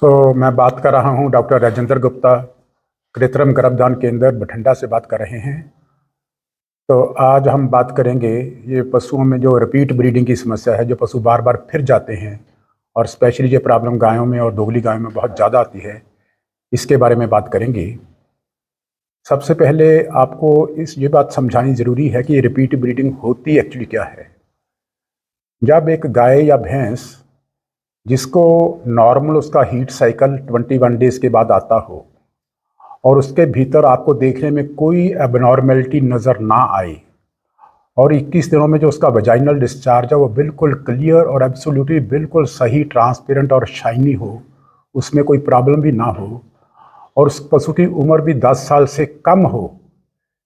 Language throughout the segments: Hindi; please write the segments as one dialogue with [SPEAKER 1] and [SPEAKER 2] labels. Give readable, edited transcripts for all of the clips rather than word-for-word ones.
[SPEAKER 1] मैं बात कर रहा हूं डॉक्टर राजेंद्र गुप्ता, कृत्रिम गर्भधान केंद्र बठिंडा से बात कर रहे हैं। तो आज हम बात करेंगे ये पशुओं में जो रिपीट ब्रीडिंग की समस्या है, जो पशु बार बार फिर जाते हैं और स्पेशली ये प्रॉब्लम गायों में और दोगली गायों में बहुत ज़्यादा आती है, इसके बारे में बात करेंगे। सबसे पहले आपको ये बात समझानी ज़रूरी है कि रिपीट ब्रीडिंग होती एक्चुअली क्या है। जब एक गाय या भैंस जिसको नॉर्मल उसका हीट साइकिल 21 डेज के बाद आता हो और उसके भीतर आपको देखने में कोई एबनॉर्मेलिटी नज़र ना आए और 21 दिनों में जो उसका वजाइनल डिस्चार्ज है वो बिल्कुल क्लियर और एब्सोल्युटली बिल्कुल सही, ट्रांसपेरेंट और शाइनी हो, उसमें कोई प्रॉब्लम भी ना हो और उस पशु की उम्र भी 10 साल से कम हो,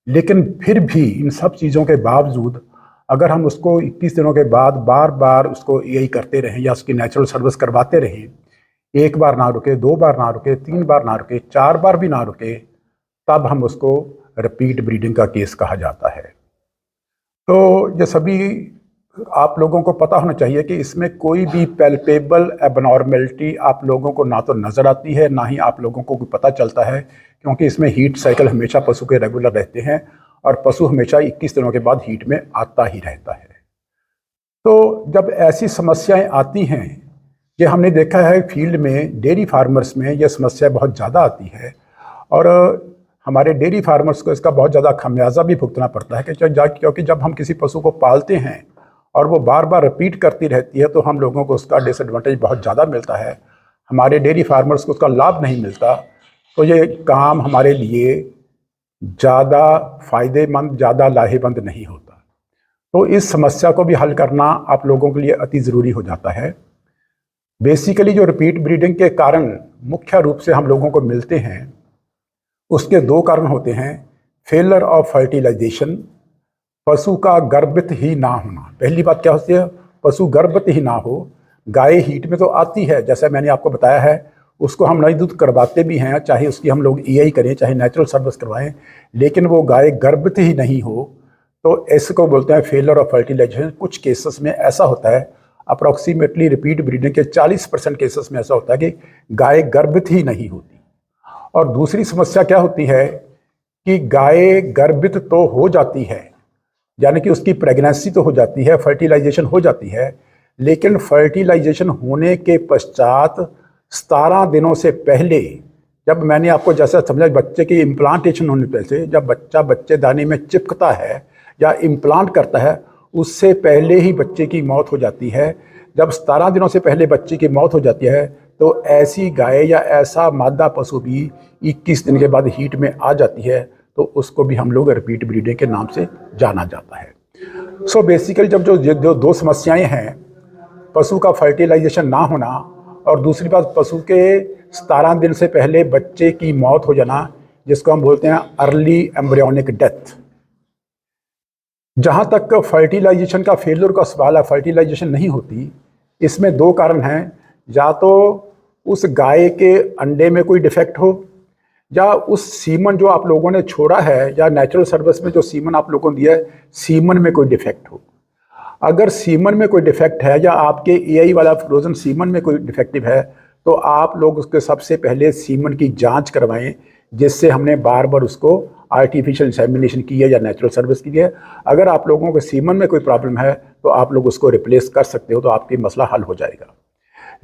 [SPEAKER 1] लेकिन फिर भी इन सब चीज़ों के बावजूद अगर हम उसको 21 दिनों के बाद बार बार उसको यही करते रहें या उसकी नेचुरल सर्विस करवाते रहें, एक बार ना रुके, 2 बार ना रुके, 3 बार ना रुके, 4 बार भी ना रुके, तब हम उसको रिपीट ब्रीडिंग का केस कहा जाता है। तो ये सभी आप लोगों को पता होना चाहिए कि इसमें कोई भी पैल्पेबल एबनॉर्मेलिटी आप लोगों को ना तो नज़र आती है, ना ही आप लोगों को पता चलता है, क्योंकि इसमें हीट साइकिल हमेशा पशु के रेगुलर रहते हैं और पशु हमेशा 21 दिनों के बाद हीट में आता ही रहता है। तो जब ऐसी समस्याएं आती हैं, ये हमने देखा है फील्ड में, डेयरी फार्मर्स में यह समस्या बहुत ज़्यादा आती है और हमारे डेयरी फार्मर्स को इसका बहुत ज़्यादा खमियाजा भी भुगतना पड़ता है क्योंकि जब हम किसी पशु को पालते हैं और वो बार बार रिपीट करती रहती है तो हम लोगों को उसका डिसएडवांटेज बहुत ज़्यादा मिलता है, हमारे डेयरी फार्मर्स को उसका लाभ नहीं मिलता। तो ये काम हमारे लिए ज़्यादा फ़ायदेमंद, ज़्यादा लाहेबंद नहीं होता। तो इस समस्या को भी हल करना आप लोगों के लिए अति ज़रूरी हो जाता है। बेसिकली जो रिपीट ब्रीडिंग के कारण मुख्य रूप से हम लोगों को मिलते हैं, उसके 2 कारण होते हैं। फेलर ऑफ फर्टिलाइजेशन, पशु का गर्भित ही ना होना। पहली बात क्या होती है, पशु गर्भित ही ना हो। गाय हीट में तो आती है, जैसा मैंने आपको बताया है, उसको हम नई दूध करवाते भी हैं, चाहे उसकी हम लोग ईआई करें, चाहे नेचुरल सर्विस करवाएं, लेकिन वो गाय गर्भित ही नहीं हो तो इसको बोलते हैं फेलर ऑफ फर्टिलाइजेशन। कुछ केसेस में ऐसा होता है, अप्रॉक्सीमेटली रिपीट ब्रीडिंग के 40% केसेस में ऐसा होता है कि गाय गर्भित ही नहीं होती। और दूसरी समस्या क्या होती है कि गाय गर्भित तो हो जाती है, यानी कि उसकी प्रेगनेंसी तो हो जाती है, फर्टिलाइजेशन हो जाती है, लेकिन फर्टिलाइजेशन होने के पश्चात 17 दिनों से पहले, जब मैंने आपको जैसा समझा बच्चे की इम्प्लांटेशन होने पहले, जब बच्चा बच्चेदानी में चिपकता है या इम्प्लांट करता है, उससे पहले ही बच्चे की मौत हो जाती है। जब 17 दिनों से पहले बच्चे की मौत हो जाती है तो ऐसी गाय या ऐसा मादा पशु भी 21 दिन के बाद हीट में आ जाती है, तो उसको भी हम लोग रिपीट ब्रीडिंग के नाम से जाना जाता है। सो बेसिकली जब जो 2 समस्याएं हैं, पशु का फर्टिलाइजेशन ना होना और दूसरी बात पशु के 17 दिन से पहले बच्चे की मौत हो जाना, जिसको हम बोलते हैं अर्ली एम्ब्रियोनिक डेथ। जहाँ तक फर्टिलाइजेशन का फेलियर का सवाल है, फर्टिलाइजेशन नहीं होती, इसमें 2 कारण हैं। या तो उस गाय के अंडे में कोई डिफेक्ट हो, या उस सीमन जो आप लोगों ने छोड़ा है या नेचुरल सर्विस में जो सीमन आप लोगों ने दिया है, सीमन में कोई डिफेक्ट हो। अगर सीमन में कोई डिफेक्ट है या आपके एआई वाला फ्रोजन सीमन में कोई डिफेक्टिव है, तो आप लोग उसके सबसे पहले सीमन की जांच करवाएं, जिससे हमने बार बार उसको आर्टिफिशियल इंसेमिनेशन की है या नेचुरल सर्विस की है। अगर आप लोगों के सीमन में कोई प्रॉब्लम है तो आप लोग उसको रिप्लेस कर सकते हो, तो आपकी मसला हल हो जाएगा।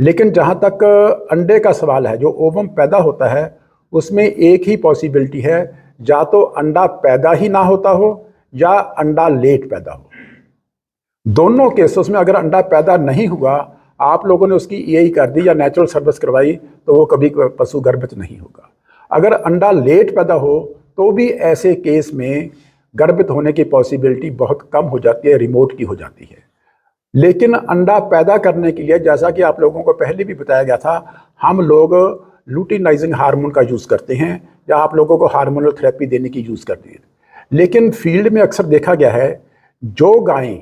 [SPEAKER 1] लेकिन जहाँ तक अंडे का सवाल है, जो ओवम पैदा होता है, उसमें एक ही पॉसिबिलिटी है, या तो अंडा पैदा ही ना होता हो या अंडा लेट पैदा हो। दोनों केसेस में अगर अंडा पैदा नहीं हुआ, आप लोगों ने उसकी ईआई कर दी या नेचुरल सर्विस करवाई, तो वो कभी पशु गर्भित नहीं होगा। अगर अंडा लेट पैदा हो तो भी ऐसे केस में गर्भित होने की पॉसिबिलिटी बहुत कम हो जाती है, रिमोट की हो जाती है। लेकिन अंडा पैदा करने के लिए, जैसा कि आप लोगों को पहले भी बताया गया था, हम लोग लुटिनाइजिंग हार्मोन का यूज़ करते हैं या आप लोगों को हार्मोनल थेरेपी देने की यूज़ करते हैं। लेकिन फील्ड में अक्सर देखा गया है, जो गायें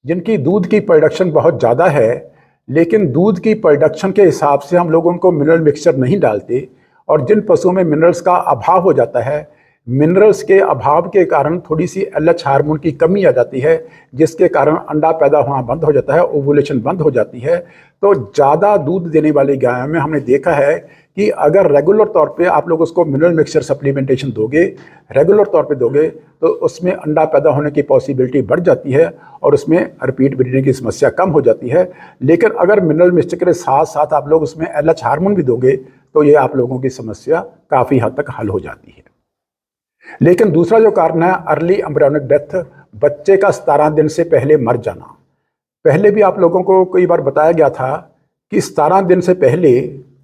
[SPEAKER 1] जिनकी दूध की प्रोडक्शन बहुत ज़्यादा है, लेकिन दूध की प्रोडक्शन के हिसाब से हम लोग उनको मिनरल मिक्सचर नहीं डालते, और जिन पशुओं में मिनरल्स का अभाव हो जाता है, मिनरल्स के अभाव के कारण थोड़ी सी LH हार्मोन की कमी आ जाती है, जिसके कारण अंडा पैदा होना बंद हो जाता है, ओवुलेशन बंद हो जाती है। तो ज़्यादा दूध देने वाली गायों में हमने देखा है कि अगर रेगुलर तौर पे आप लोग उसको मिनरल मिक्सचर सप्लीमेंटेशन दोगे, रेगुलर तौर पे दोगे, तो उसमें अंडा पैदा होने की पॉसिबिलिटी बढ़ जाती है और उसमें रिपीट ब्रीडिंग की समस्या कम हो जाती है। लेकिन अगर मिनरल मिक्सचर के साथ साथ आप लोग उसमें LH हार्मोन भी दोगे तो ये आप लोगों की समस्या काफ़ी हद तक हल हो जाती है। लेकिन दूसरा जो कारण है अर्ली एम्ब्रियोनिक डेथ, बच्चे का 17 दिन से पहले मर जाना। पहले भी आप लोगों को कई बार बताया गया था कि 17 दिन से पहले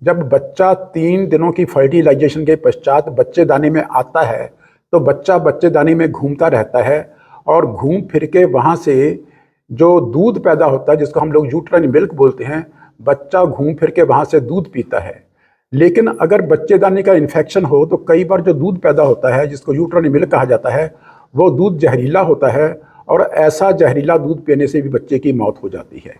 [SPEAKER 1] जब बच्चा 3 दिनों की फर्टिलाइजेशन के पश्चात बच्चेदानी में आता है तो बच्चा बच्चेदानी में घूमता रहता है और घूम फिर के वहाँ से जो दूध पैदा होता है, जिसको हम लोग यूट्राइन मिल्क बोलते हैं, बच्चा घूम फिर के वहाँ से दूध पीता है। लेकिन अगर बच्चेदानी का इन्फेक्शन हो तो कई बार जो दूध पैदा होता है, जिसको यूट्राइन मिल्क कहा जाता है, वो दूध जहरीला होता है और ऐसा जहरीला दूध पीने से भी बच्चे की मौत हो जाती है।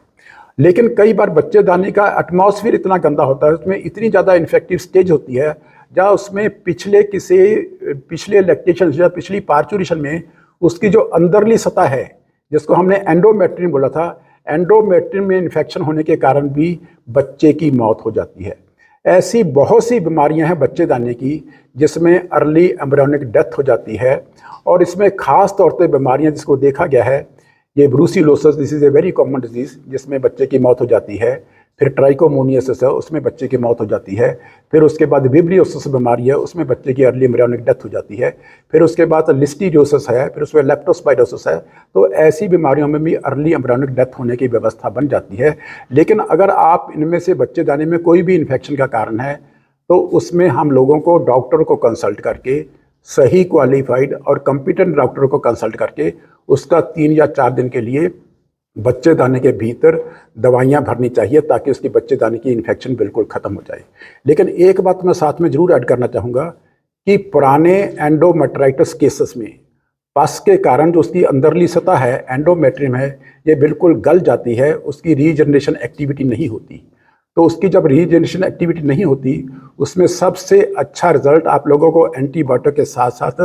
[SPEAKER 1] लेकिन कई बार बच्चेदानी का एटमॉस्फेयर इतना गंदा होता है, उसमें इतनी ज़्यादा इन्फेक्टिव स्टेज होती है, जहाँ उसमें पिछले लैक्टेशन या पिछली पार्चुरेशन में उसकी जो अंदरली सतह है, जिसको हमने एंडोमेट्रियम बोला था, एंडोमेट्रियम में इन्फेक्शन होने के कारण भी बच्चे की मौत हो जाती है। ऐसी बहुत सी बीमारियां हैं बच्चेदानी की जिसमें अर्ली एम्ब्रियोनिक डेथ हो जाती है। और इसमें खास तौर पे बीमारियां जिसको देखा गया है, ये brucellosis, this is a very common disease, जिसमें बच्चे की मौत हो जाती है। फिर ट्राइकोमोनियसिस है, उसमें बच्चे की मौत हो जाती है। फिर उसके बाद विब्रियोसिस बीमारी है, उसमें बच्चे की अर्ली एम्ब्रियोनिक डेथ हो जाती है। फिर उसके बाद लिस्टीरियोसिस है, फिर उसमें लेप्टोस्पाइरोसिस है। तो ऐसी बीमारियों में भी अर्ली एम्ब्रियोनिक डेथ होने की व्यवस्था बन जाती है। लेकिन अगर आप इनमें से बच्चेदानी में कोई भी इन्फेक्शन का कारण है तो उसमें हम लोगों को डॉक्टर को कंसल्ट करके, सही क्वालिफाइड और कॉम्पिटेंट डॉक्टर को कंसल्ट करके उसका 3 या 4 दिन के लिए बच्चेदानी के भीतर दवाइयाँ भरनी चाहिए ताकि उसकी बच्चेदानी की इन्फेक्शन बिल्कुल ख़त्म हो जाए। लेकिन एक बात मैं साथ में ज़रूर ऐड करना चाहूँगा कि पुराने एंडोमेट्राइटिस केसेस में पस के कारण जो उसकी अंदरली सतह है, एंडोमेट्रियम है, ये बिल्कुल गल जाती है, उसकी रीजनरेशन एक्टिविटी नहीं होती। तो उसकी जब रीजनरेशन एक्टिविटी नहीं होती, उसमें सबसे अच्छा रिजल्ट आप लोगों को एंटीबायोटिक के साथ साथ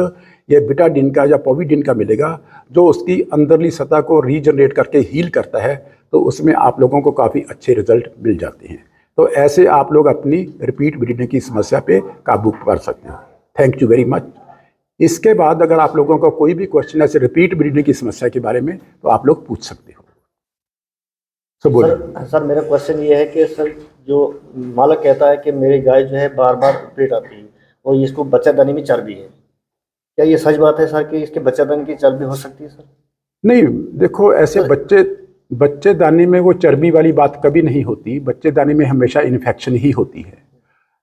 [SPEAKER 1] ये बिटाडिन का या पोविडिन का मिलेगा, जो उसकी अंदरली सतह को रीजनरेट करके हील करता है। तो उसमें आप लोगों को काफ़ी अच्छे रिजल्ट मिल जाते हैं। तो ऐसे आप लोग अपनी रिपीट ब्रीडिंग की समस्या पे काबू कर सकते हैं। Thank you very much. इसके बाद अगर आप लोगों का कोई भी क्वेश्चन ऐसे रिपीट ब्रीडिंग की समस्या के बारे में तो आप लोग पूछ सकते हो।
[SPEAKER 2] सर मेरा क्वेश्चन ये है कि सर जो मालक कहता है कि मेरी गाय जो है बार बार रिपीट आती है और इसको बच्चेदानी में चर्बी है, क्या ये सच बात है सर कि इसके बच्चेदानी की चर्बी हो सकती है? सर
[SPEAKER 1] नहीं, देखो ऐसे बच्चेदानी में वो चर्बी वाली बात कभी नहीं होती। बच्चेदानी में हमेशा इन्फेक्शन ही होती है।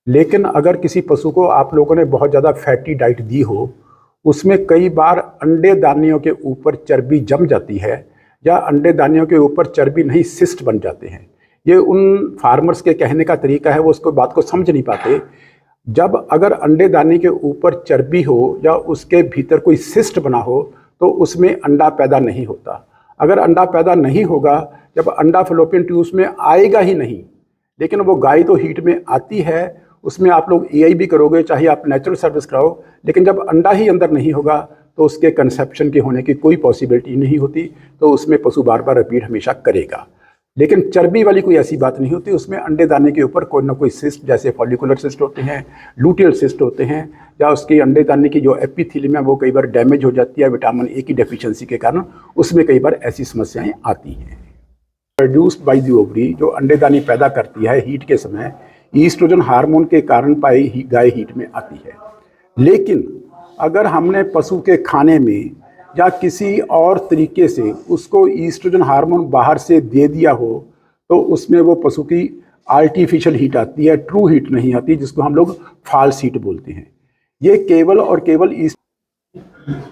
[SPEAKER 1] लेकिन अगर किसी पशु को आप लोगों ने बहुत ज़्यादा फैटी डाइट दी हो, उसमें कई बार अंडे दानियों के ऊपर चर्बी जम जाती है या अंडे दानियों के ऊपर चर्बी नहीं, सिस्ट बन जाते हैं। ये उन फार्मर्स के कहने का तरीका है, वो उसको बात को समझ नहीं पाते। जब अगर अंडे दाने के ऊपर चर्बी हो या उसके भीतर कोई सिस्ट बना हो तो उसमें अंडा पैदा नहीं होता। अगर अंडा पैदा नहीं होगा, जब अंडा फलोपियन ट्यूब्स में आएगा ही नहीं, लेकिन वो गाय तो हीट में आती है, उसमें आप लोग EI भी करोगे, चाहे आप नेचुरल सर्विस कराओ, लेकिन जब अंडा ही अंदर नहीं होगा तो उसके कंसेप्शन के होने की कोई पॉसिबिलिटी नहीं होती। तो उसमें पशु बार बार रिपीट हमेशा करेगा। लेकिन चर्बी वाली कोई ऐसी बात नहीं होती। उसमें अंडे दाने के ऊपर कोई ना कोई सिस्ट, जैसे फॉलिकुलर सिस्ट होते हैं, लूटियल सिस्ट होते हैं, या उसकी अंडे दाने की जो एपिथेलियम है वो कई बार डैमेज हो जाती है विटामिन A की डेफिशिएंसी के कारण। उसमें कई बार ऐसी समस्याएं आती हैं। प्रोड्यूस्ड बाय द ओवरी, जो अंडे दानी पैदा करती है हीट के समय, ईस्ट्रोजन हार्मोन के कारण गाय हीट में आती है। लेकिन अगर हमने पशु के खाने में या किसी और तरीके से उसको ईस्ट्रोजन हार्मोन बाहर से दे दिया हो तो उसमें वो पशु की आर्टिफिशियल हीट आती है, ट्रू हीट नहीं आती, जिसको हम लोग फॉल्स हीट बोलते हैं। ये केवल और केवल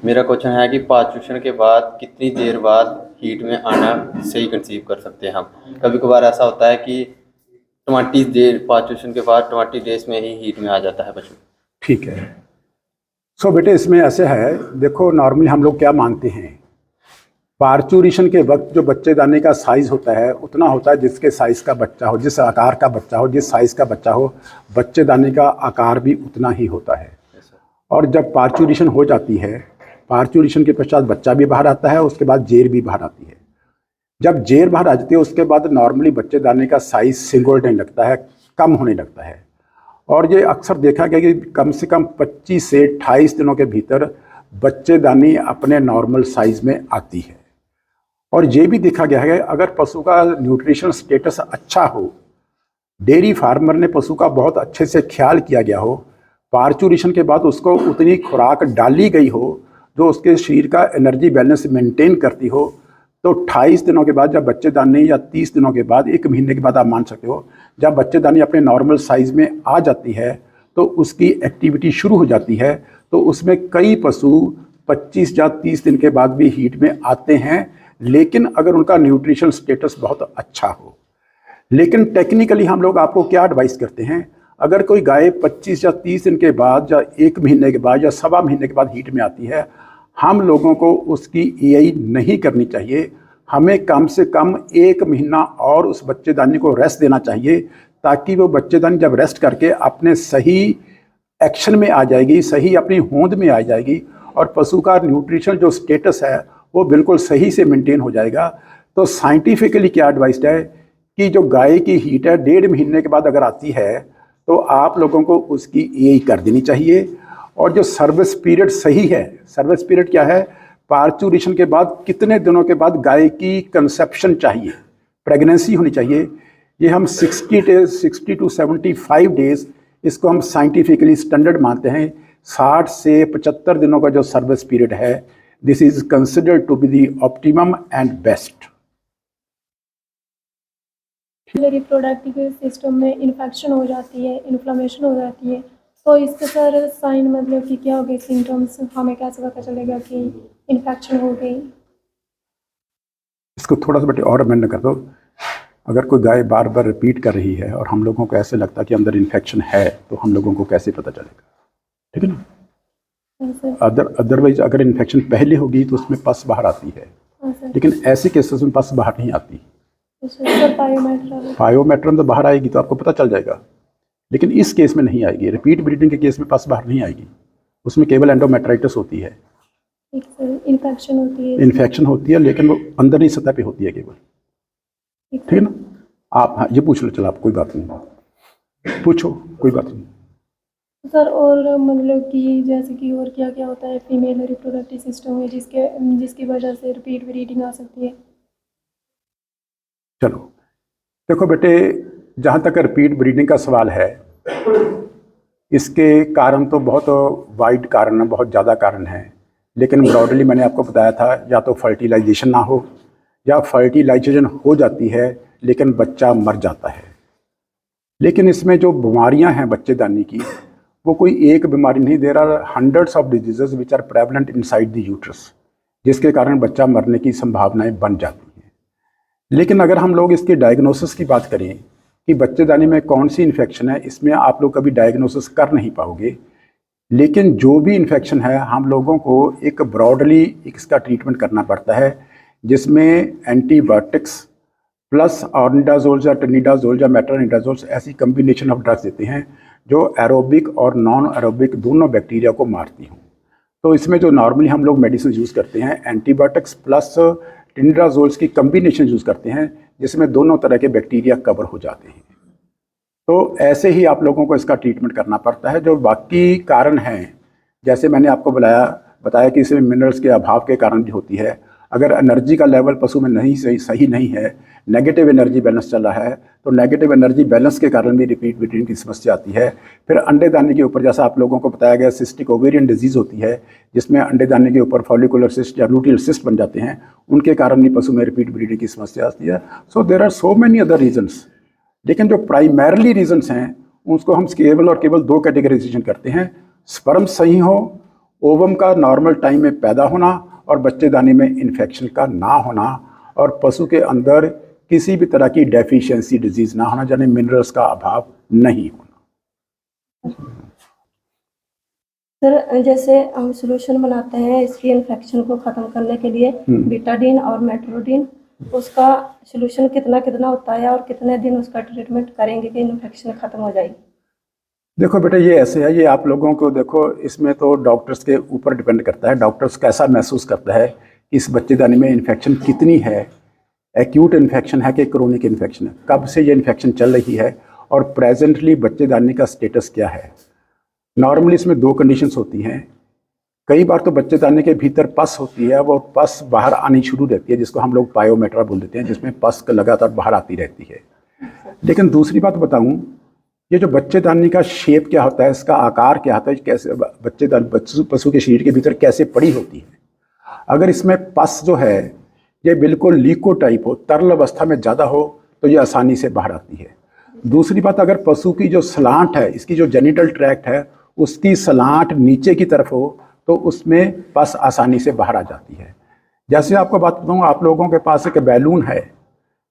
[SPEAKER 3] मेरा क्वेश्चन है कि पाचुषण के बाद कितनी देर बाद हीट में आना सही कंसीव कर सकते हैं हम? कभी कभार ऐसा होता है कि 20 देर पाचुषण के बाद 20 डेज में ही हीट में आ जाता है पशु।
[SPEAKER 1] ठीक है। सो बेटे इसमें ऐसे है, देखो नॉर्मली हम लोग क्या मानते हैं, पार्चुरेशन के वक्त जो बच्चेदानी का साइज़ होता है उतना होता है जिसके साइज़ का बच्चा हो, जिस आकार का बच्चा हो, जिस साइज़ का बच्चा हो, बच्चेदानी का आकार भी उतना ही होता है। और जब पार्चुरेशन हो जाती है, पार्चुरेशन के पश्चात बच्चा भी बाहर आता है, उसके बाद जेर भी बाहर आती है। जब जेर बाहर आ जाती है उसके बाद नॉर्मली बच्चेदानी का साइज सिकुड़ने लगता है, कम होने लगता है। और ये अक्सर देखा गया कि कम से कम 25 से 28 दिनों के भीतर बच्चेदानी अपने नॉर्मल साइज में आती है। और ये भी देखा गया है कि अगर पशु का न्यूट्रिशन स्टेटस अच्छा हो, डेयरी फार्मर ने पशु का बहुत अच्छे से ख्याल किया गया हो, पार्चुरेशन के बाद उसको उतनी खुराक डाली गई हो जो उसके शरीर का एनर्जी बैलेंस मेंटेन करती हो, तो 28 दिनों के बाद जब बच्चेदानी, या 30 दिनों के बाद, 1 महीने के बाद आप मान सकते हो, जब बच्चेदानी अपने नॉर्मल साइज में आ जाती है तो उसकी एक्टिविटी शुरू हो जाती है। तो उसमें कई पशु 25 या 30 दिन के बाद भी हीट में आते हैं, लेकिन अगर उनका न्यूट्रिशन स्टेटस बहुत अच्छा हो। लेकिन टेक्निकली हम लोग आपको क्या एडवाइस करते हैं, अगर कोई गाय 25 या 30 दिन के बाद, या 1 महीने के बाद, या सवा महीने के बाद हीट में आती है, हम लोगों को उसकी ईआई नहीं करनी चाहिए। हमें कम से कम 1 महीना और उस बच्चेदानी को रेस्ट देना चाहिए, ताकि वो बच्चेदानी जब रेस्ट करके अपने सही एक्शन में आ जाएगी, सही अपनी होंद में आ जाएगी, और पशु का न्यूट्रिशन जो स्टेटस है वो बिल्कुल सही से मेंटेन हो जाएगा। तो साइंटिफिकली क्या एडवाइस्ड है कि जो गाय की हीट है 1.5 महीने के बाद अगर आती है तो आप लोगों को उसकी ईआई कर देनी चाहिए। और जो सर्विस पीरियड सही है, सर्विस पीरियड क्या है, पार्चुरेशन के बाद कितने दिनों के बाद गाय की कंसेप्शन चाहिए, प्रेगनेंसी होनी चाहिए, ये हम 60 टू 75 डेज, इसको हम साइंटिफिकली स्टैंडर्ड मानते हैं। 60 से 75 दिनों का जो सर्विस पीरियड है, this is considered to be the optimum and best.
[SPEAKER 4] Reproductive system में इन्फेक्शन हो जाती है, इन्फ्लेमेशन हो जाती है, तो इसके सर साइन मतलब कि क्या हो गए, सिम्टम्स हमें कैसे पता चलेगा कि इन्फेक्शन हो गई?
[SPEAKER 1] इसको थोड़ा सा बेटे और अमेंड कर दो। अगर कोई गाय बार बार रिपीट कर रही है और हम लोगों को ऐसे लगता है कि अंदर इन्फेक्शन है, तो हम लोगों को कैसे पता चलेगा? ठीक है ना। अदरवाइज अगर इन्फेक्शन पहले होगी तो उसमें पस बाहर आती है, लेकिन ऐसे केसेस में पस बाहर नहीं आती। पायोमेट्रन तो बाहर आएगी तो आपको पता चल जाएगा, लेकिन इस केस में नहीं आएगी। रिपीट ब्रीडिंग के केस में पस बाहर नहीं आएगी, उसमें केवल एंडोमेट्राइटिस होती है, इन्फेक्शन होती है, लेकिन वो अंदर ही सतह पे होती है केवल। ठीक है ना। आप हाँ, ये पूछ लो, चलो आप, कोई बात नहीं, पूछो, कोई बात नहीं
[SPEAKER 4] सर। और मतलब कि जैसे कि और क्या क्या होता है फीमेल रिप्रोडक्टिव सिस्टम में जिसकी वजह से रिपीट ब्रीडिंग आ सकती है?
[SPEAKER 1] चलो देखो बेटे, जहाँ तक रिपीट ब्रीडिंग का सवाल है, इसके कारण तो बहुत वाइड कारण है, बहुत ज़्यादा कारण है, लेकिन ब्रॉडली मैंने आपको बताया था, या तो फर्टिलाइजेशन ना हो, या फर्टिलाइजेशन हो जाती है लेकिन बच्चा मर जाता है। लेकिन इसमें जो बीमारियां हैं बच्चेदानी की, वो कोई एक बीमारी नहीं, दे रहा hundreds of diseases which are prevalent inside the uterus, जिसके कारण बच्चा मरने की संभावनाएं बन जाती हैं। लेकिन अगर हम लोग इसके डायग्नोसिस की बात करें कि बच्चेदानी में कौन सी इन्फेक्शन है, इसमें आप लोग कभी डायग्नोसिस कर नहीं पाओगे। लेकिन जो भी इन्फेक्शन है, हम लोगों को एक ब्रॉडली इसका ट्रीटमेंट करना पड़ता है, जिसमें एंटीबायोटिक्स प्लस ऑर्निडाजोल या टेनिडाजोल या मेट्रोनिडाजोल, ऐसी कम्बिनेशन ऑफ ड्रग्स देते हैं जो एरोबिक और नॉन एरोबिक दोनों बैक्टीरिया को मारती हों। तो इसमें जो नॉर्मली हम लोग मेडिसिन यूज़ करते हैं, एंटीबायोटिक्स प्लस टेनिडाजोल्स की कम्बिनेशन यूज़ करते हैं, जिसमें दोनों तरह के बैक्टीरिया कवर हो जाते हैं। तो ऐसे ही आप लोगों को इसका ट्रीटमेंट करना पड़ता है। जो बाकी कारण हैं, जैसे मैंने आपको बताया कि इसमें मिनरल्स के अभाव के कारण भी होती है। अगर एनर्जी का लेवल पशु में नहीं सही नहीं है, नेगेटिव एनर्जी बैलेंस चल रहा है, तो नेगेटिव एनर्जी बैलेंस के कारण भी रिपीट ब्रीडिंग की समस्या आती है। फिर अंडे दाने के ऊपर, जैसा आप लोगों को बताया गया, सिस्टिक ओवेरियन डिजीज़ होती है, जिसमें अंडे दाने के ऊपर फॉलिकुलर सिस्ट या लूटियल सिस्ट बन जाते हैं, उनके कारण भी पशु में रिपीट ब्रीडिंग की समस्या आती है। So there are so many other reasons, लेकिन जो प्राइमरली रीजन्स हैं उसको हम केवल और केवल 2 कैटेगराइजेशन करते हैं। स्पर्म सही हो, ओवम का नॉर्मल टाइम में पैदा होना, और बच्चेदानी में इन्फेक्शन का ना होना, और पशु के अंदर किसी भी तरह की डेफिशिएंसी डिजीज़ ना होना, यानी मिनरल्स का अभाव नहीं होना।
[SPEAKER 5] सर, जैसे हम सोल्यूशन बनाते हैं इसकी इन्फेक्शन को ख़त्म करने के लिए, बीटाडीन और मेट्रोडीन, उसका सोल्यूशन कितना कितना होता है और कितने दिन उसका ट्रीटमेंट करेंगे कि इन्फेक्शन ख़त्म हो जाएगी?
[SPEAKER 1] देखो बेटा, ये ऐसे है, ये आप लोगों को देखो, इसमें तो डॉक्टर्स के ऊपर डिपेंड करता है, डॉक्टर्स कैसा महसूस करता है कि इस बच्चेदानी में इन्फेक्शन कितनी है, एक्यूट इन्फेक्शन है कि क्रोनिक इन्फेक्शन है, कब से ये इन्फेक्शन चल रही है और प्रेजेंटली बच्चेदानी का स्टेटस क्या है। नॉर्मली इसमें दो कंडीशंस होती हैं। कई बार तो बच्चेदानी के भीतर पस होती है, वो पस बाहर आनी शुरू रहती है, जिसको हम लोग पायोमेट्रा बोल देते हैं, जिसमें पस लगातार बाहर आती रहती है। लेकिन दूसरी बात बताऊं, ये जो बच्चेदानी का शेप क्या होता है, इसका आकार क्या होता है, कैसे बच्चेदानी पशु के शरीर के भीतर कैसे पड़ी होती है। अगर इसमें पस जो है ये बिल्कुल लीको टाइप हो, तरल अवस्था में ज़्यादा हो, तो ये आसानी से बाहर आती है। दूसरी बात, अगर पशु की जो सलांट है, इसकी जो जेनिटल ट्रैक्ट है, उसकी सलांट नीचे की तरफ हो, तो उसमें पस आसानी से बाहर आ जाती है। जैसे आपको बात बताऊँ, आप लोगों के पास एक बैलून है,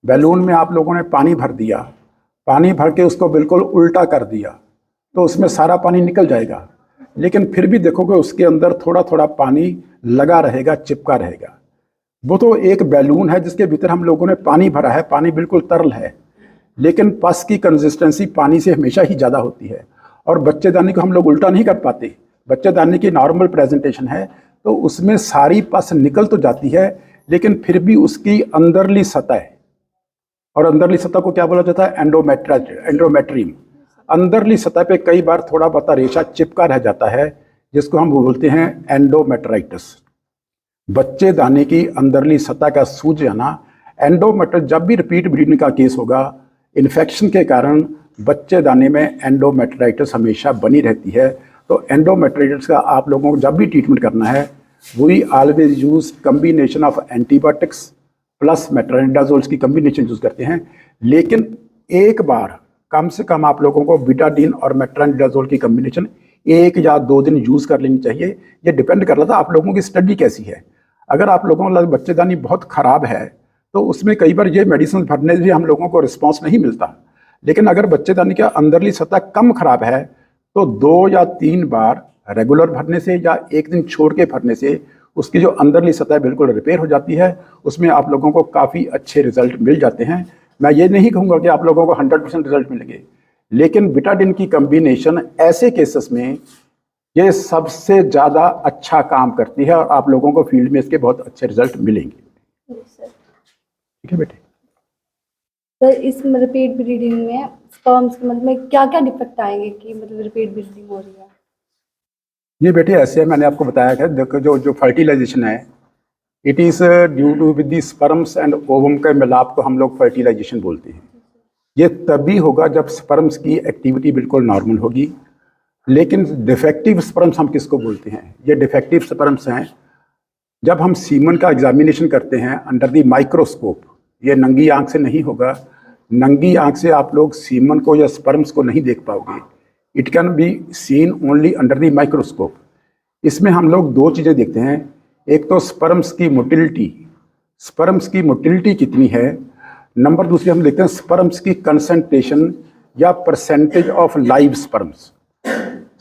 [SPEAKER 1] बैलून में आप लोगों ने पानी भर दिया, पानी भर के उसको बिल्कुल उल्टा कर दिया, तो उसमें सारा पानी निकल जाएगा, लेकिन फिर भी देखोगे उसके अंदर थोड़ा थोड़ा पानी लगा रहेगा, चिपका रहेगा। वो तो एक बैलून है जिसके भीतर हम लोगों ने पानी भरा है, पानी बिल्कुल तरल है, लेकिन पस की कंसिस्टेंसी पानी से हमेशा ही ज़्यादा होती है। और बच्चेदानी को हम लोग उल्टा नहीं कर पाते, बच्चेदानी की नॉर्मल प्रेजेंटेशन है, तो उसमें सारी पस निकल तो जाती है, लेकिन फिर भी उसकी अंदरली सतह, और अंदरली सतह को क्या बोला जाता है, एंडोमेट्रियम, अंदरली सतह पे कई बार थोड़ा बहुत रेशा चिपका रह जाता है, जिसको हम बोलते हैं एंडोमेट्राइटिस। बच्चेदानी की अंदरली सतह का सूज जाना, एंडोमेट्राइटिस। जब भी रिपीट ब्लीडिंग का केस होगा, इन्फेक्शन के कारण बच्चेदानी में एंडोमेट्राइटिस हमेशा बनी रहती है। तो एंडोमेट्राइटिस का आप लोगों को जब भी ट्रीटमेंट करना है, we always use combination of antibiotics plus metronidazole की कम्बिनेशन यूज करते हैं। लेकिन एक बार कम से कम आप लोगों को बीटाडीन और मेट्रोनिडाजोल की कम्बिनेशन 1 या 2 दिन यूज कर लेनी चाहिए। ये डिपेंड कर रहा था आप लोगों की स्टडी कैसी है। अगर आप लोगों को बच्चेदानी बहुत खराब है, तो उसमें कई बार ये मेडिसिन भरने से भी हम लोगों को रिस्पॉन्स नहीं मिलता। लेकिन अगर बच्चेदानी का अंदरली सतह कम खराब है, तो 2 या 3 बार रेगुलर भरने से या 1 दिन छोड़ के भरने से उसकी जो अंदरली सतह बिल्कुल रिपेयर हो जाती है। उसमें आप लोगों को काफ़ी अच्छे रिजल्ट मिल जाते हैं। मैं ये नहीं कहूँगा कि आप लोगों को 100% रिजल्ट मिलेंगे, लेकिन बीटाडीन की कम्बिनेशन ऐसे केसेस में ये सबसे ज़्यादा अच्छा काम करती है, और आप लोगों को फील्ड में इसके बहुत अच्छे रिजल्ट मिलेंगे। ठीक है बेटे।
[SPEAKER 5] सर, इस रिपीट ब्रीडिंग में स्पर्म्स मतलब क्या क्या डिफेक्ट आएंगे कि मतलब रिपीट ब्रीडिंग हो रही है?
[SPEAKER 1] ये बेटे ऐसे है, मैंने आपको बताया था, देखो जो फर्टिलाइजेशन है, it is due to with the sperms and ovum के मिलाप को हम लोग फर्टिलाइजेशन बोलते हैं। ये तभी होगा जब स्पर्म्स की एक्टिविटी बिल्कुल नॉर्मल होगी। लेकिन डिफेक्टिव स्पर्म्स हम किसको बोलते हैं? ये डिफेक्टिव स्पर्म्स हैं जब हम सीमन का एग्जामिनेशन करते हैं अंडर दी माइक्रोस्कोप। ये नंगी आंख से नहीं होगा, नंगी आंख से आप लोग सीमन को या स्पर्म्स को नहीं देख पाओगे। It can be seen only under the microscope. इसमें हम लोग 2 चीज़ें देखते हैं, एक तो स्पर्म्स की मोटिलिटी, स्पर्म्स की मोटिलिटी कितनी है, नंबर दूसरी हम देखते हैं स्पर्म्स की कंसंट्रेशन या percentage of live sperms.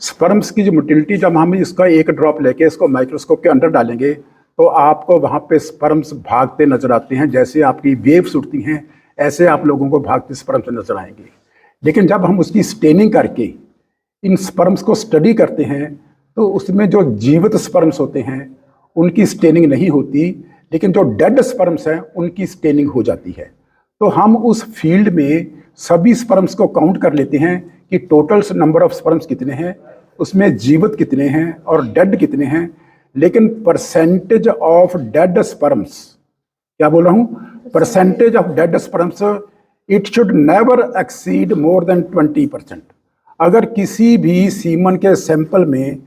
[SPEAKER 1] Sperms की जो मोटिलिटी, जब हम इसका 1 ड्रॉप लेके इसको माइक्रोस्कोप के अंदर डालेंगे, तो आपको वहाँ पे स्पर्म्स भागते नजर आते हैं। जैसे आपकी वेव्स उठती हैं, ऐसे आप लोगों को भागते स्पर्म्स नजर आएंगे। लेकिन जब हम उसकी स्टेनिंग करके इन स्पर्म्स को स्टडी करते हैं, तो उसमें जो जीवित स्पर्म्स होते हैं उनकी स्टेनिंग नहीं होती, लेकिन जो डेड स्पर्म्स हैं उनकी स्टेनिंग हो जाती है। तो हम उस फील्ड में सभी स्पर्म्स को काउंट कर लेते हैं कि टोटल नंबर ऑफ स्पर्म्स कितने हैं, उसमें जीवित कितने हैं और डेड कितने हैं। लेकिन परसेंटेज ऑफ डेड स्पर्म्स, क्या बोल रहा हूँ, percentage of dead sperms, it should never exceed more than 20%। अगर किसी भी सीमन के सैंपल में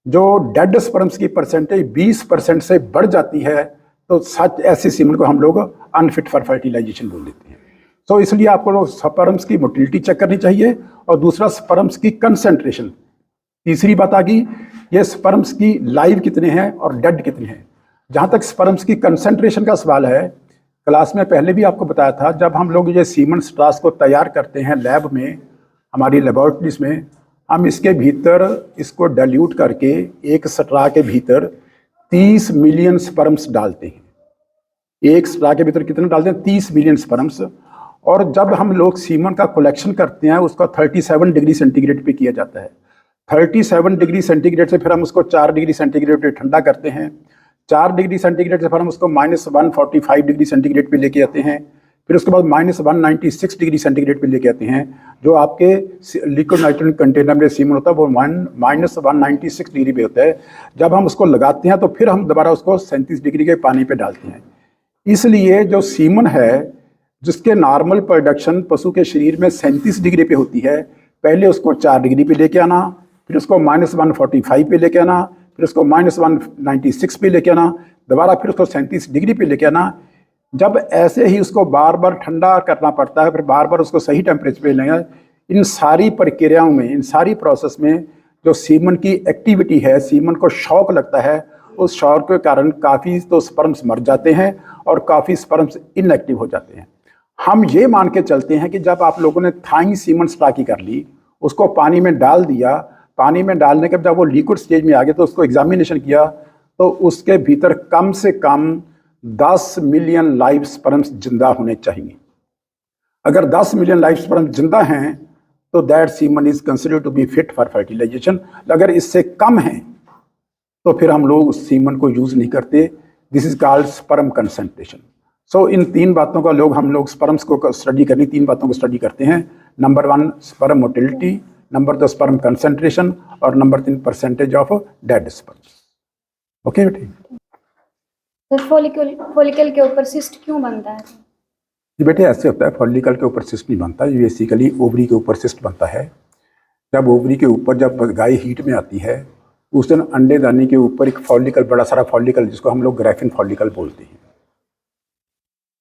[SPEAKER 1] जो डेड स्पर्म्स की परसेंटेज 20% से बढ़ जाती है, तो सच ऐसे सीमन को हम लोग अनफिट फॉर फर्टिलाइजेशन बोल देते हैं। तो इसलिए आपको स्पर्म्स की मोटिलिटी चेक करनी चाहिए, और दूसरा स्पर्म्स की कंसंट्रेशन। तीसरी बात आ गई, ये स्पर्म्स की लाइव कितने हैं और डेड कितने हैं। जहाँ तक स्पर्म्स की कंसंट्रेशन का सवाल है, क्लास में पहले भी आपको बताया था, जब हम लोग ये सीमन स्ट्रास को तैयार करते हैं लैब में, हमारी लेबोरेटरीज में, हम इसके भीतर इसको डाइल्यूट करके एक स्ट्रा के भीतर 30 मिलियन स्पर्म्स डालते हैं। एक स्ट्रा के भीतर कितने डालते हैं? 30 मिलियन स्पर्म्स। और जब हम लोग सीमन का कलेक्शन करते हैं उसका 37 डिग्री सेंटीग्रेड पे किया जाता है। 37 डिग्री सेंटीग्रेड से फिर हम उसको 4 डिग्री सेंटीग्रेड पे ठंडा करते हैं। 4 डिग्री सेंटीग्रेड से फिर हम उसको -145 डिग्री सेंटीग्रेड पे लेके आते हैं। फिर उसके बाद -196 डिग्री सेंटीग्रेड पे लेके आते हैं। जो आपके लिक्विड नाइट्रोजन कंटेनर में सीमन होता है वो -196 डिग्री पे होता है। जब हम उसको लगाते हैं तो फिर हम दोबारा उसको 37 डिग्री के पानी पे डालते हैं। इसलिए जो सीमन है जिसके नॉर्मल प्रोडक्शन पशु के शरीर में 37 डिग्री पे होती है, पहले उसको 4 डिग्री पे लेके आना, फिर उसको -145 पे लेके आना, फिर उसको -196 पे लेके आना, दोबारा फिर उसको 37 डिग्री पे लेके आना। जब ऐसे ही उसको बार बार ठंडा करना पड़ता है, फिर बार बार उसको सही टेम्परेचर पे लेना, इन सारी प्रक्रियाओं में, इन सारी प्रोसेस में जो सीमन की एक्टिविटी है, सीमन को शॉक लगता है, उस शॉक के कारण काफ़ी तो स्पर्म्स मर जाते हैं और काफ़ी स्पर्म्स इनएक्टिव हो जाते हैं। हम ये मान के चलते हैं कि जब आप लोगों ने थाई सीमन स्टाकी कर ली, उसको पानी में डाल दिया, पानी में डालने के जब वो लिक्विड स्टेज में आ गया तो उसको एग्जामिनेशन किया तो उसके भीतर कम से कम 10 मिलियन लाइव स्पर्म्स जिंदा होने चाहिए। अगर 10 मिलियन लाइव स्पर्म्स जिंदा हैं तो that semen is considered to be fit for fertilization. अगर इससे कम है तो फिर हम लोग उस सीमन को यूज नहीं करते। This is called sperm concentration. So in 3 बातों का हम लोग स्पर्म्स को स्टडी करनी 3 बातों को स्टडी करते हैं। Number 1 sperm motility, number 2 sperm concentration और number 3 percentage of dead sperms. Okay बेटे।
[SPEAKER 6] तो फॉलिकल के ऊपर सिस्ट क्यों बनता है?
[SPEAKER 1] ये बेटे ऐसे होता है, फॉलिकल के ऊपर सिस्ट नहीं बनता, ये बेसिकली ओवरी के ऊपर सिस्ट बनता है। जब ओवरी के ऊपर जब गाय हीट में आती है उस दिन अंडे दानी के ऊपर एक फॉलिकल, बड़ा सारा फॉलिकल जिसको हम लोग ग्रैफिन फॉलिकल बोलते हैं,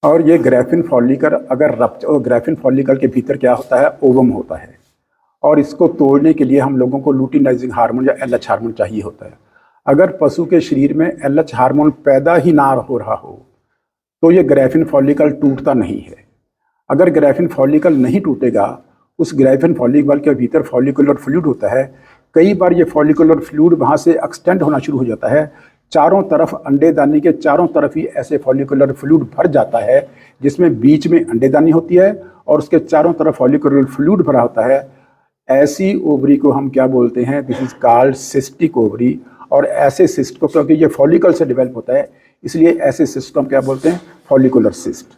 [SPEAKER 1] और ये ग्रैफिन फॉलिकल अगर ग्रैफिन फॉलिकल के भीतर क्या होता है, ओवम होता है, और इसको तोड़ने के लिए हम लोगों को लुटिनाइजिंग हार्मोन या LH हार्मोन चाहिए होता है। अगर पशु के शरीर में LH हार्मोन पैदा ही ना हो रहा हो तो ये ग्रैफिन फॉलिकल टूटता नहीं है। अगर ग्रैफिन फॉलिकल नहीं टूटेगा, उस ग्रैफिन फॉलिकल के भीतर फॉलिकुलर फ्लूइड होता है। कई बार ये फॉलिकुलर फ्लूइड वहाँ से एक्सटेंड होना शुरू हो जाता है, चारों तरफ अंडेदानी के चारों तरफ ही ऐसे फॉलिकुलर फ्लूइड भर जाता है जिसमें बीच में अंडेदानी होती है और उसके चारों तरफ फॉलिकुलर फ्लूइड भरा होता है। ऐसी ओवरी को हम क्या बोलते हैं, this is called cystic ovary. और ऐसे सिस्ट को, क्योंकि ये फॉलिकल से डेवलप होता है, इसलिए ऐसे सिस्ट को हम क्या बोलते हैं, फॉलिकुलर सिस्ट।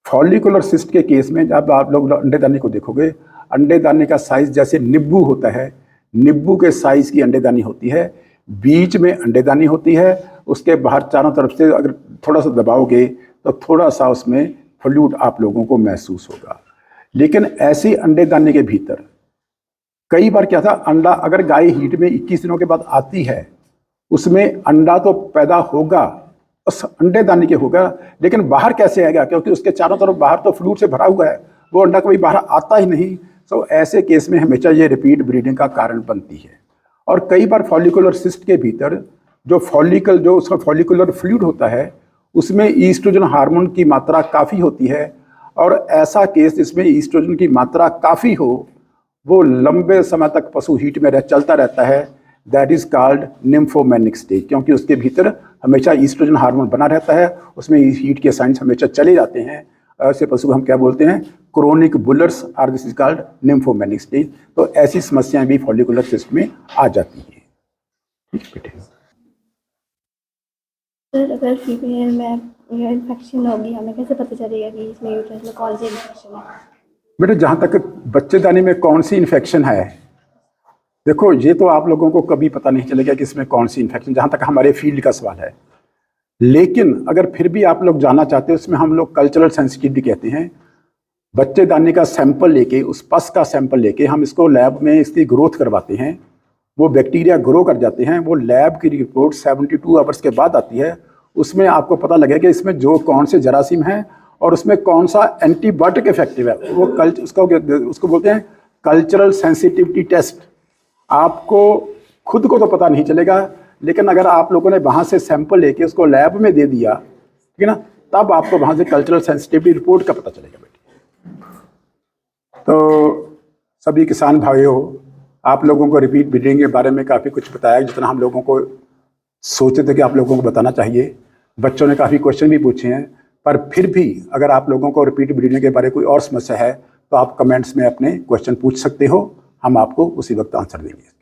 [SPEAKER 1] फॉलिकुलर सिस्ट के केस में जब आप लोग अंडेदानी को देखोगे, अंडेदानी का साइज जैसे नींबू होता है, नींबू के साइज की अंडेदानी होती है, बीच में अंडेदानी होती है, उसके बाहर चारों तरफ से अगर थोड़ा सा दबाओगे तो थोड़ा सा उसमें फ्लूइड आप लोगों को महसूस होगा। लेकिन ऐसी अंडेदानी के भीतर कई बार क्या था, अंडा अगर गाय हीट में 21 दिनों के बाद आती है, उसमें अंडा तो पैदा होगा, उस अंडेदानी के होगा, लेकिन बाहर कैसे आएगा, क्योंकि उसके चारों तरफ बाहर तो फ्लूइड से भरा हुआ है, वो अंडा कभी बाहर आता ही नहीं। तो ऐसे केस में हमेशा ये रिपीट ब्रीडिंग का कारण बनती है। और कई बार फॉलिकुलर सिस्ट के भीतर जो उसका फॉलिकुलर फ्लूइड होता है उसमें ईस्ट्रोजन हार्मोन की मात्रा काफ़ी होती है, और ऐसा केस जिसमें ईस्ट्रोजन की मात्रा काफ़ी हो वो लंबे समय तक पशु हीट में चलता रहता है, that is called nymphomaniac stage, क्योंकि उसके भीतर हमेशा ईस्ट्रोजन हार्मोन बना रहता है, उसमें हीट के साइंस हमेशा चले जाते हैं। ऐसे पशु हम क्या बोलते हैं, क्रोनिक बुलर्स, और this is called nymphomaniac stage. तो ऐसी समस्याएं भी फॉलिकुलर सिस्ट में आ जाती हैं। ठीक है बेटे।
[SPEAKER 6] सर अगर फीमेल में इन्फेक्शन होगी, हमें कैसे पता चलेगा कि इसमें यूट्रस में कौन सी इन्फेक्शन है?
[SPEAKER 1] बेटे जहाँ तक बच्चेदानी में कौन सी इन्फेक्शन है, देखो ये तो आप लोगों को कभी पता नहीं चलेगा कि इसमें कौन सी इन्फेक्शन, जहाँ तक हमारे फील्ड का सवाल है। लेकिन अगर फिर भी आप लोग जानना चाहते हो, उसमें हम लोग कल्चरल सेंसिटिविटी कहते हैं। बच्चेदानी का सैंपल लेके, उस पस का सैंपल लेके हम इसको लैब में इसकी ग्रोथ करवाते हैं, वो बैक्टीरिया ग्रो कर जाते हैं, वो लैब की रिपोर्ट 72 आवर्स के बाद आती है। उसमें आपको पता लगेगा कि इसमें जो कौन से जरासीम हैं और उसमें कौन सा एंटीबायोटिक इफेक्टिव है। वो उसको बोलते हैं कल्चरल सेंसिटिविटी टेस्ट। आपको खुद को तो पता नहीं चलेगा, लेकिन अगर आप लोगों ने वहाँ से सैंपल लेके उसको लैब में दे दिया, ठीक है ना, तब आपको वहाँ से कल्चरल सेंसिटिविटी रिपोर्ट का पता चलेगा बेटी। तो सभी किसान भाइयों, आप लोगों को रिपीट ब्रीडिंग के बारे में काफ़ी कुछ बताया, जितना हम लोगों को सोचे थे कि आप लोगों को बताना चाहिए। बच्चों ने काफ़ी क्वेश्चन भी पूछे हैं, पर फिर भी अगर आप लोगों को रिपीट ब्रीडिंग के बारे में कोई और समस्या है तो आप कमेंट्स में अपने क्वेश्चन पूछ सकते हो, हम आपको उसी वक्त आंसर देंगे।